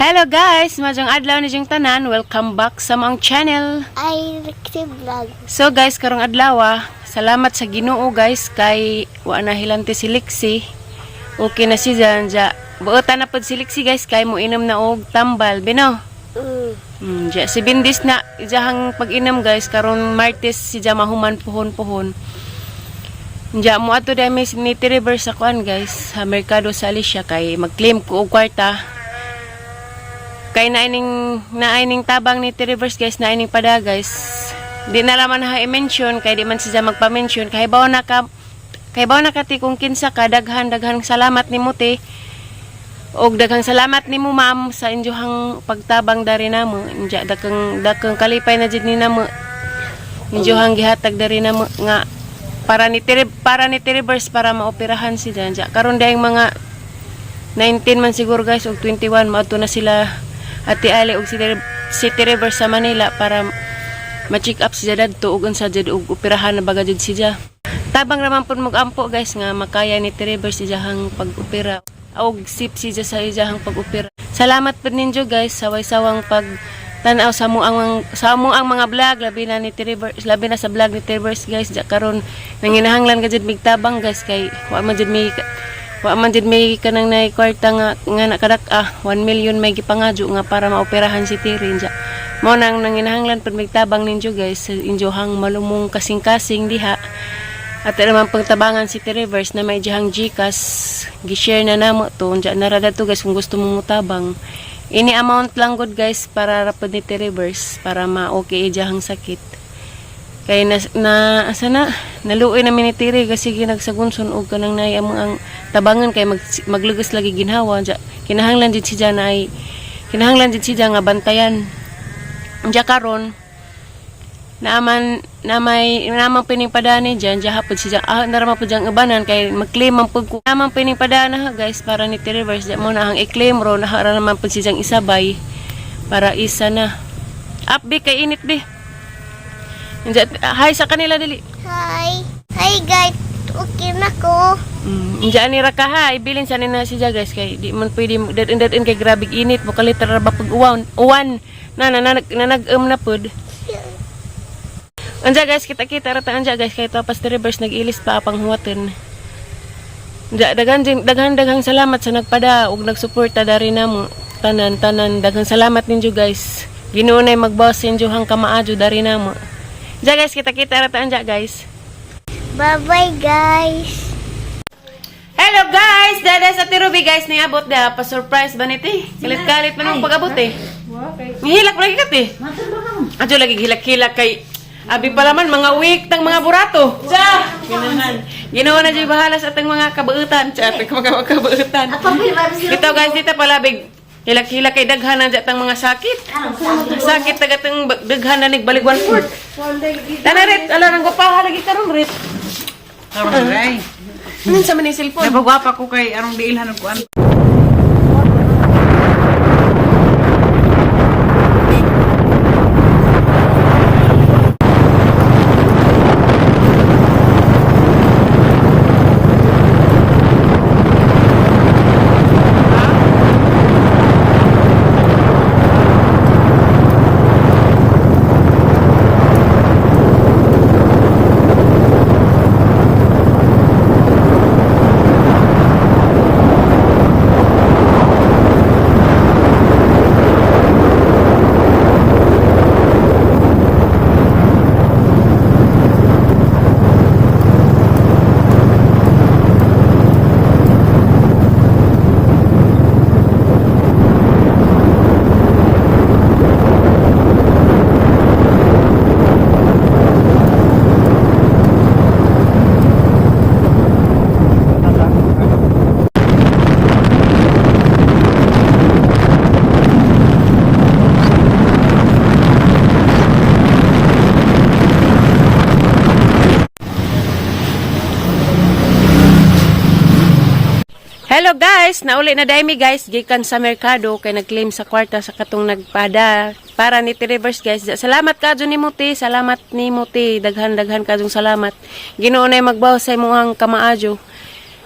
Hello guys! Majang adlaw ni jing tanan. Welcome back sa mong channel. Ay, vlog. So guys, karong adlaw, salamat sa Ginoo guys kay wa na hilante si Lixie. Okay na si Janja. Buotan na pod si Lixie guys kay mo inom na og tambal, bino. Si Bindis na ijahang pag-inom guys karon Martes si Jama human puhon-puhon. Diya mo ato dai may Niti River sa kuan guys, sa merkado sa Alicia kay mag-claim ko og kwarta. Kay naining tabang ni T-Reverse guys, naining pada guys. Di na laman ha i-mention, kay di man siya magpa-mention. Kay bawa na ka kung kinsa ka, daghang salamat ni mo te. Og daghang salamat ni mo ma'am sa injohang pagtabang dari namo. Inja daghang kalipay na jud ni namo. Injohang gihatag dari namo nga para ni T-Reverse para maoperahan si Janja. Karon dayang mga 19 man siguro guys og 21 maadto na sila Ati Ali og City River sa Manila para ma-check up siya dadto ug unsa jud og operahan na baga jud siya. Tabang raman pud mag-ampo guys nga makaya ni River siya hang pag-opera og sip siya sa iyang pag-opera. Salamat pud ninyo guys sa sawang pag tan-aw sa mo ang mga vlog labi na sa vlog ni River guys. Ja karon nanginahanglan ka jud mig tabang guys kay wa man jud may kanang nay kwarta nga nakadak 1 million may gipangadyo nga para maoperahan si Tirin ja. Mao nang nanginahanglan pud magtabang ninyo guys sa injohang malumong kasing-kasing diha. At naman pagtabangan si T-Reverse na may jahang GCash gi-share na namo to ja narada to guys kung gusto mo mutabang. Ini amount lang good guys para rapod ni T-Reverse para ma-okay jahang sakit. Kay naluoy na minitiri kasi ginagsagunson og kanang nay ang tabangan kay maglugas lagi ginhawa ja kinahanglan jud siya nga bantayan ja karon namang pining padani diyan ja hapon siya narama pud jang ubanan kay mag-claim man pud ko namang pining padana guys para ni T-Reverse ja mo na ang i-claim ro na naman pud siyang isabay para isa na upbe kay init be. Hi sa kanila dili. Hi. Hi guys. Okay na ko. Diyan ni Raka ha. Ibilin sa nina siya guys kay di man pwede datin kay grabig init mo kaliter ba pag uwan na na pud. Anja guys kita rata anja guys kay tapos T-Reverse nag-ilis pa apang huwaten. Daghang salamat sa nagpada ug nagsuporta dari namo tanan daghang salamat ninyo guys. Ginoo nay magbawas sa inyo hang kamaadyo dari namo. Ja guys, kita rataan ja guys. Bye-bye guys. Hello guys, dada sa Tirubi guys ni abot da pa surprise ba niti? Kalit man ang pag-abot eh. Ngihilak lagi kat eh. Adyo lagi hilak-hilak kay abi pala man mga week tang mga burato. Ja. Ginawa na jud bahala sa atang mga kabeutan, sa atang mga kabeutan. Dito guys, dito pala big hilak-hilak kay daghan na tang mga sakit. Sakit tagatang daghan na nagbalik 1/4. Tanarit, ala nang gupaha lagi karon rit. Karon ray. Ano sa man ni cellphone? Nabagwapa ko kay arong diilhan og kuan. Hello guys, nauli na daimi guys, gikan sa merkado kay nag-claim sa kwarta sa katong nagpada para ni T-Reverse guys. Salamat kadyo ni Muti, salamat ni Muti, daghan kadjong salamat. Ginoo na magbaw sa imong kamaadyo.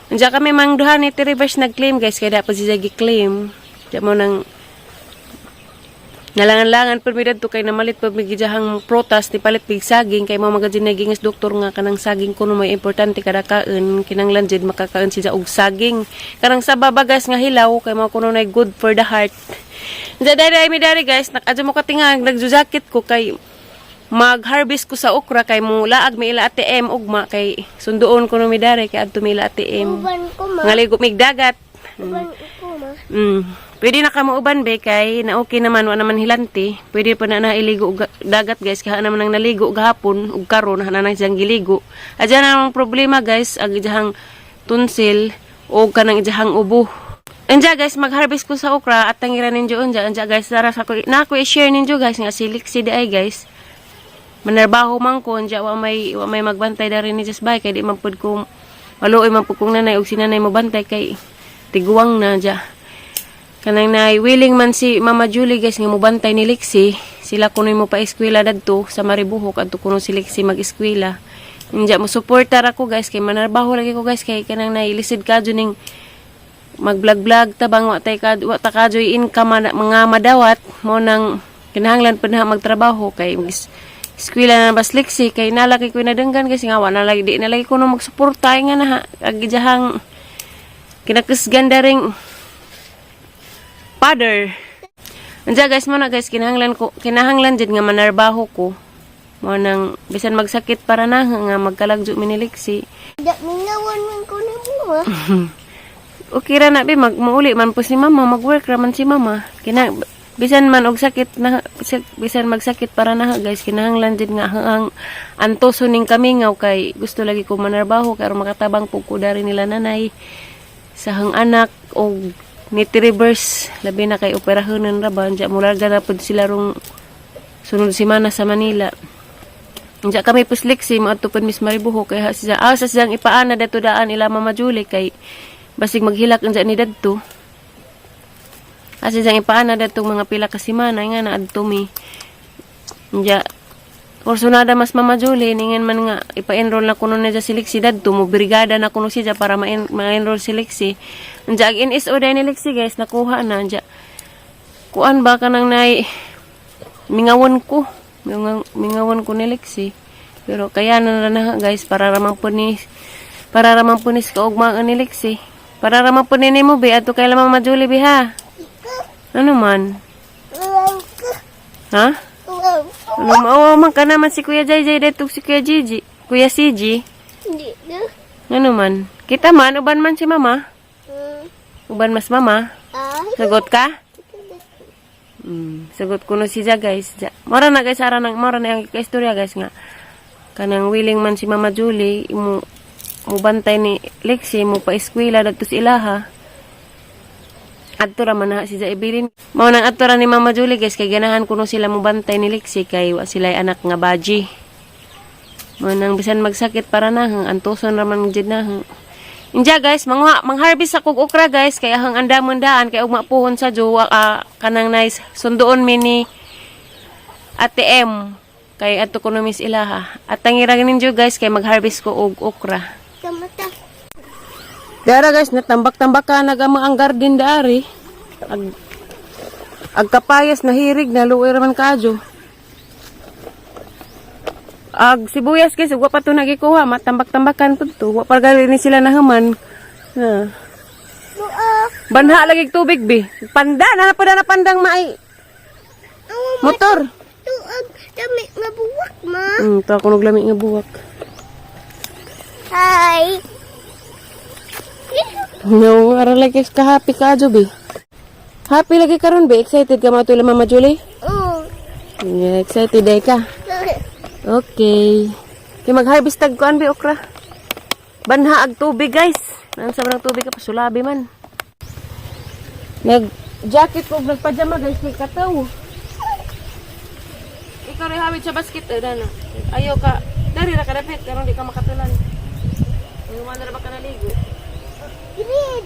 Andiya kami mangduhan ni T-Reverse nag-claim guys, kaya dapat siya gi-claim. Diya mo nang Nalangan-langan per midad to kay namalit pa migijahang protas ni palit big saging kay mga magazine nagingis doktor nga kanang saging kuno may importante kada kaon kinanglan jud makakaon siya og saging. Kanang sa babagas nga hilaw kay mga kuno na good for the heart. Dari mi dari guys, nakadyo mo katingag nagjujakit ko kay mag-harvest ko sa okra kay mo laag mi ila ATM ugma kay sunduon ko no mi dari kay adto mi ila ATM. Uban ko ma. Ngaligo mig dagat. Uban ko ma. Pwede na ka mauban be kay na okay naman wa naman hilanti. Pwede pa na nailigo dagat guys kaya naman nang naligo gahapon ug karon na nang siyang giligo. Adya na ang problema guys ag ijahang tonsil o kanang ijahang ubo. Anja guys mag-harvest ko sa okra at tangiran ninyo anja guys dara sa ko na ako i-share ninyo guys nga silik si ay guys. Manarbaho man ko anja wa may magbantay dari ni just bay kay di man pud ko maluoy man pud kong nanay ug si nanay mo bantay kay tiguang na anja. Kanang nay willing man si Mama Julie guys nga mobantay ni Lexi. Sila kuno mo pa eskwela dadto sa Maribuhok adto kuno si Lexi mag-eskwela. Inja mo suportar ako guys kay manarbaho lagi ko guys kay kanang nay lisid kadyo ning mag-vlog tabang wa ta kadyoy income mga madawat mo nang kinahanglan pud na magtrabaho kay eskwela na bas Lexi kay nalaki ko nadenggan kasi nga wa na lagi di na lagi kuno magsuporta nga na agijahang kinakisganda ring father. Anja guys mo na guys kinahanglan jud nga manarbaho ko. Mo nang bisan magsakit para na nga magkalagjo mi ni Lexi. Da mingawan man ko ni mo. Okay ra na be mauli man po si mama mag-work ra man si mama. Bisan man og sakit na bisan magsakit para na guys kinahanglan jud nga ang antoso ning kamingaw kay gusto lagi ko manarbaho kay aron makatabang pug ko dari nila nanay sa hang anak og niti reverse labi na kay operahonon ra ba anja mularga na pud sila rong sunod semana sa Manila. Anja kami pusliksi mo adto pud Miss Maribuhok kay sa siyang ipaana dato daan ila Mama Julie kay basig maghilak anja ni dadto. Asa siyang ipaana dato mga pila ka semana nga na adto mi. Anja Porsunada mas Mama Julie ningen man nga ipa-enroll na kuno na si Lexi dadto mo brigada na kuno siya para ma-enroll si Lexi. Anja ag NSO dai ni Lexi guys nakuha na anja. Kuan ba kanang nay mingawon ko ni Lexi. Pero kaya na guys para ramang punis ka ugma ni Lexi. Para ramang punin mo be ato kay Mama Julie be ha. Ano man? Ha? Ano man ka naman si Kuya Jay dito si Kuya Gigi. Kuya CG. Hindi na. Ano man? Kita man, uban man si Mama. Uban mas Mama. Sagot ka? Sagot ko no siya guys. Mara na guys, mara na yung istorya guys nga. Kanang willing man si Mama Julie, mo bantay ni Lexi, mo pa eskwela dagto si ilaha. Adto ra man na si Ibilin. Mao nang adto ra ni Mama Julie guys kay ganahan kuno sila mo bantay ni Lexi kay wa sila anak nga baji. Mao nang bisan magsakit para na antuson ra man jud na. Inja guys, mangharvest ako og okra guys kay ahang andamon daan kay ugma puhon sa jowa kanang nice sundoon mi ni ATM kay adto kuno Miss ilaha. At tangira ninyo guys kay magharvest ko og okra. Kamata. Dara guys, natambak-tambak ka nagama ang garden daari. Ag kapayas na hirig na luoy raman kadyo. Ag sibuyas guys, wa pa to nagikuha, matambak-tambakan pud to. Wa pa gali ni sila nahaman. Ha. Banha lagi tubig bi. Panda na pandang mai. Motor. Tuag dami nga buwak ma. To ako naglami nga buwak. Hi. No, ara lagi ka happy ka bi. Happy lagi karon bi, excited ka matulog Mama Julie? Yeah, excited day ka. Okay. Kaya mag-harvest tag kuan bi okra. Banha ag tubig guys. Nang sa ng tubig ka pasulabi man. Nag-jacket ko nagpajama guys kay kataw. Ikaw rin hawid sa basket na. Ayaw ka. Dari ra ka dapat karon di ka makatulan. Ano man na ba ka naligo? Green.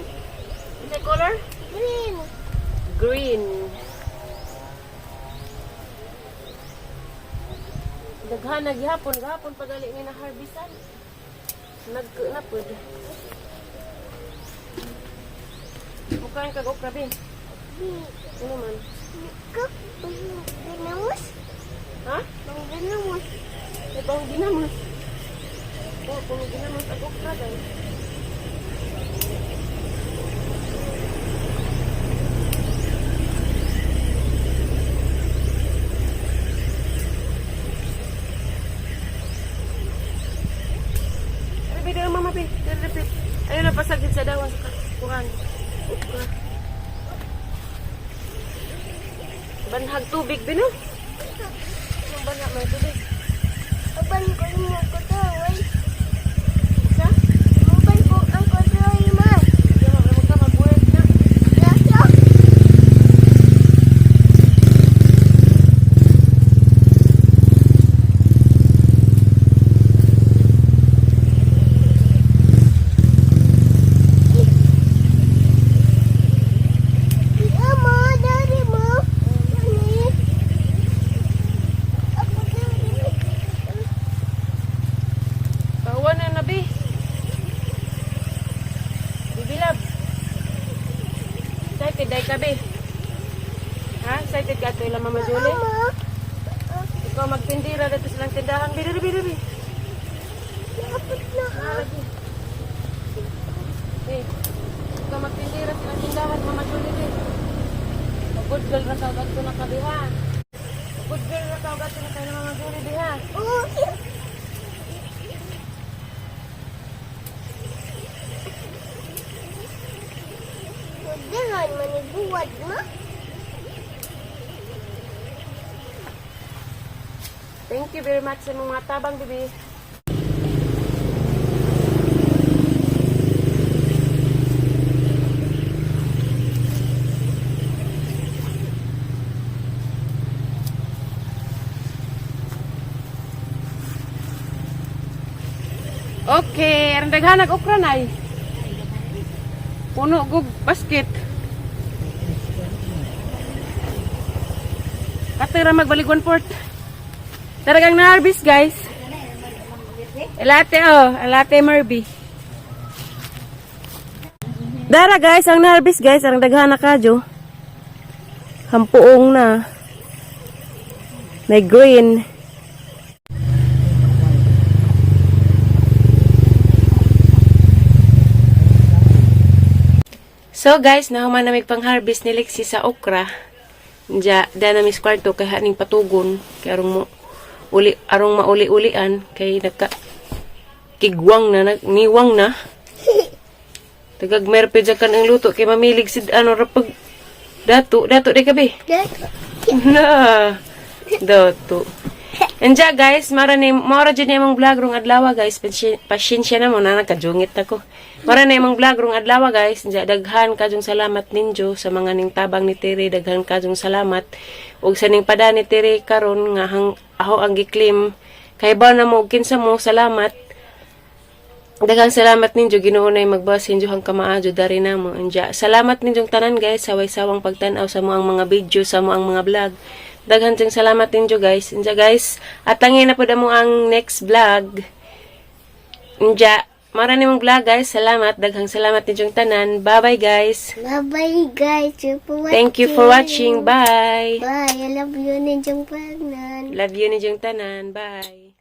Ano color? Green. Green. Daghan gihapon pagali nga na harvestan. Nagkunapod. Mukhang kag okra bin. Ano man? Kak, ginamos? Ha? Bang ginamos. Ito ang ginamos. Oh, kung ginamos ako okra guys. Bida ang mama, Pi. Ayun na, pasagid sa dawan sa kuran. Banhag tubig, Bino. Ang banhag may tubig. Aban ko yung mga kutaway. Sa? Aban ko ang kutaway, ma. Diyan, magkamag ka, mag-work na. Lasa. Mama, dari mo. Ani. Ako dari. Kawan na, Nabi. Bibilab. Excited day ka, Bi. Ha? Excited ka ito ilang Mama Julie? Mama. Ikaw magtindira dito silang tindahan. Biri. Dapat na. Eh, ikaw magtindira silang tindahan, Mama Julie, Bi. Good girl na kagad ko na kabiha. Good girl na kagad ko na kayo ng Mama Julie, Bi, ha? Oh. Huwag maniguwad, ma. Thank you very much sa mga tabang, Bibi. Okay, ang daghanag okra na eh. Puno gug basket. Katira magbaligwan port. Taragang na-harvest guys. Elate elate Marby. Dara guys, ang na-harvest guys, ang daghana kadyo. Hampuong na. May green. So guys, nahuman namig pang-harvest ni Lexi sa okra. Diya, da na mis kwarto kay haning patugon. Kay arong mauli-ulian. Kay kigwang na, niwang na. Tagag merped sa kanang luto. Kay mamilig si, rapag, dato di kabi. Na, dato. And diya guys, mara dyan na yung vlog rong adlawa guys. Pasyensya na mo na, nakajungit ako. Mara na yung vlog rong adlawa guys. Diya, daghan kajong salamat ninyo sa mga ning tabang ni Tere. Daghan kajong salamat. Ug sa ning pada ni Tere karon nga aho ang giklim. Kay ba na mo kinsa mo salamat. Daghang salamat ninyo Ginoo nay magbawas inyo hang kamaayo dari namo. Diya, salamat ninyong tanan guys. Saway-sawang pagtan-aw sa mo ang mga video, sa mo ang mga vlog. Daghan ting salamat ninyo guys. Diya guys, at langin na po mo ang next vlog. Diya, marami mong vlog guys. Salamat. Daghang salamat ninyong tanan. Bye-bye guys. Bye-bye, guys. Thank you for watching. Bye. Bye. I love you, Ninjong Pagnan. Love you ninyong tanan. Bye.